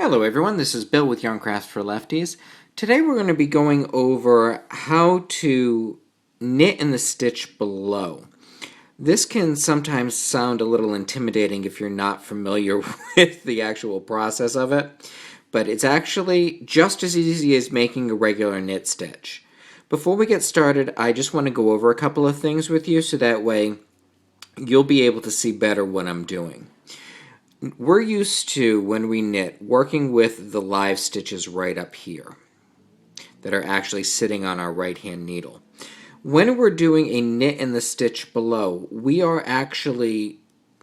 Hello everyone, this is Bill with Yarn Crafts for Lefties. Today we're going to be going over how to knit in the stitch below. This can sometimes sound a little intimidating if you're not familiar with the actual process of it, but it's actually just as easy as making a regular knit stitch. Before we get started, I just want to go over a couple of things with you so that way you'll be able to see better what I'm doing. We're used to, when we knit, working with the live stitches right up here that are actually sitting on our right hand needle. When we're doing a knit in the stitch below, we are actually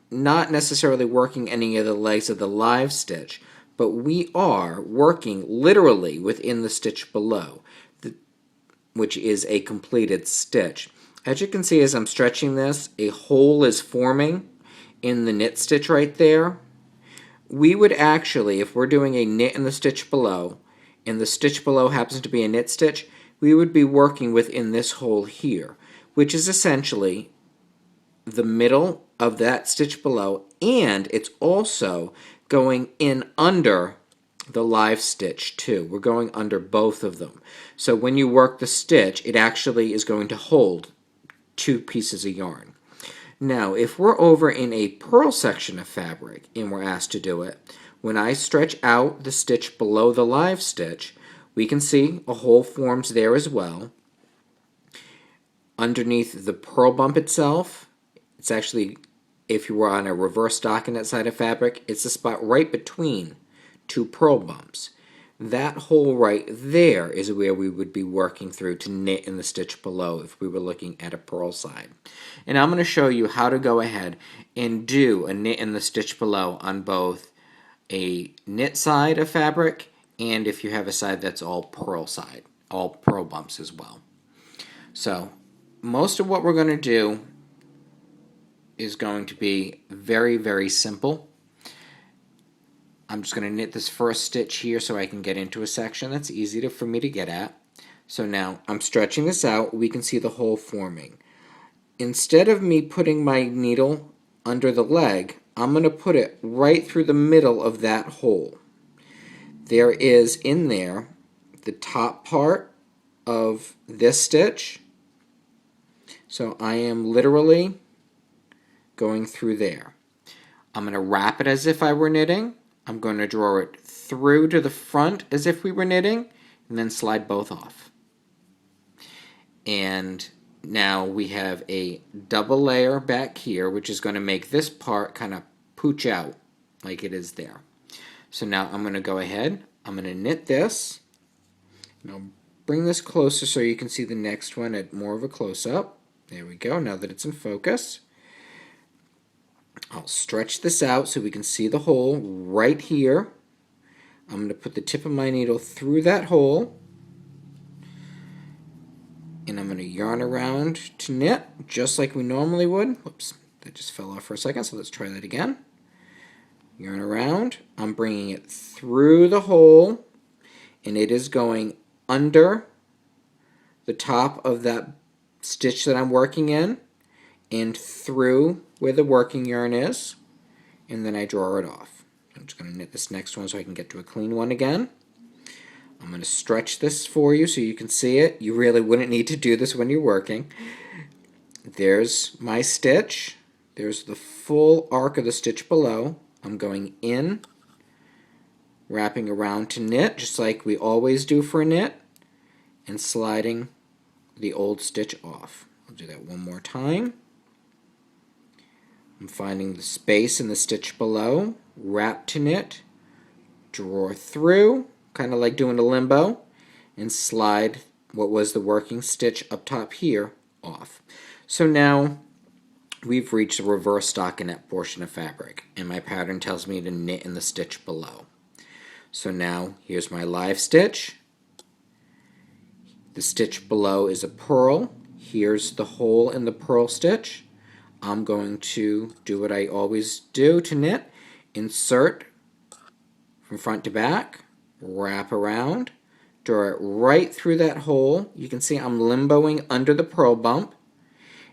not necessarily working any of the legs of the live stitch, but we are working literally within the stitch below, which is a completed stitch. As you can see, as I'm stretching this, a hole is forming in the knit stitch right there. We would actually, if we're doing a knit in the stitch below, and the stitch below happens to be a knit stitch, we would be working within this hole here, which is essentially the middle of that stitch below, and it's also going in under the live stitch too. We're going under both of them. So when you work the stitch, it actually is going to hold two pieces of yarn. Now, if we're over in a purl section of fabric and we're asked to do it, when I stretch out the stitch below the live stitch, we can see a hole forms there as well. Underneath the purl bump itself, it's actually, if you were on a reverse stockinette side of fabric, it's the spot right between two purl bumps. That hole right there is where we would be working through to knit in the stitch below if we were looking at a purl side. And I'm going to show you how to go ahead and do a knit in the stitch below on both a knit side of fabric and if you have a side that's all purl side, all purl bumps as well. So most of what we're going to do is going to be very, very simple. I'm just going to knit this first stitch here so I can get into a section that's easy for me to get at. So now I'm stretching this out. We can see the hole forming. Instead of me putting my needle under the leg, I'm going to put it right through the middle of that hole. There is in there the top part of this stitch. So I am literally going through there. I'm going to wrap it as if I were knitting. I'm going to draw it through to the front as if we were knitting, and then slide both off. And now we have a double layer back here, which is going to make this part kind of pooch out like it is there. So now I'm going to go ahead, I'm going to knit this, and I'll bring this closer so you can see the next one at more of a close-up. There we go, now that it's in focus. I'll stretch this out so we can see the hole right here. I'm going to put the tip of my needle through that hole, and I'm going to yarn around to knit just like we normally would. Whoops, that just fell off for a second, so let's try that again. Yarn around. I'm bringing it through the hole, and it is going under the top of that stitch that I'm working in and through where the working yarn is, and then I draw it off. I'm just going to knit this next one so I can get to a clean one again. I'm going to stretch this for you so you can see it. You really wouldn't need to do this when you're working. There's my stitch. There's the full arc of the stitch below. I'm going in, wrapping around to knit, just like we always do for a knit, and sliding the old stitch off. I'll do that one more time. I'm finding the space in the stitch below, wrap to knit, draw through, kind of like doing a limbo, and slide what was the working stitch up top here off. So now we've reached the reverse stockinette portion of fabric, and my pattern tells me to knit in the stitch below. So now here's my live stitch. The stitch below is a purl. Here's the hole in the purl stitch. I'm going to do what I always do to knit. Insert from front to back, wrap around, draw it right through that hole. You can see I'm limboing under the purl bump,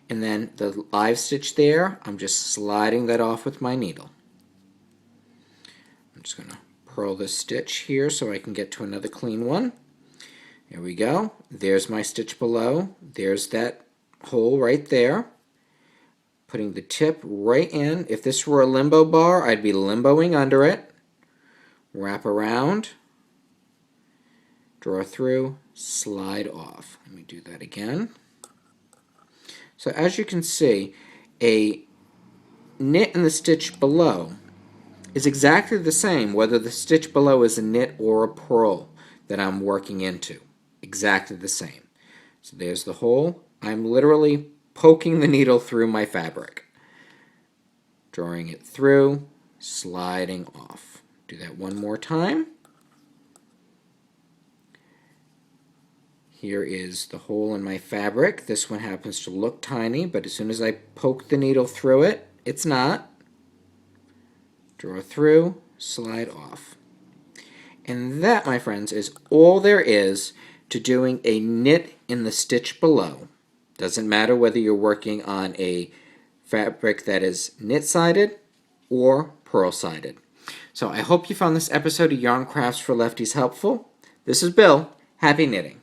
and then the live stitch there, I'm just sliding that off with my needle. I'm just going to unpurl this stitch here so I can get to another clean one. There we go. There's my stitch below. There's that hole right there. Putting the tip right in. If this were a limbo bar, I'd be limboing under it. Wrap around, draw through, slide off. Let me do that again. So as you can see, a knit in the stitch below is exactly the same whether the stitch below is a knit or a purl that I'm working into. Exactly the same. So there's the hole. I'm literally poking the needle through my fabric. Drawing it through, sliding off. Do that one more time. Here is the hole in my fabric. This one happens to look tiny, but as soon as I poke the needle through it, it's not. Draw through, slide off. And that, my friends, is all there is to doing a knit in the stitch below. Doesn't matter whether you're working on a fabric that is knit-sided or purl-sided. So I hope you found this episode of Yarn Crafts for Lefties helpful. This is Bill. Happy knitting.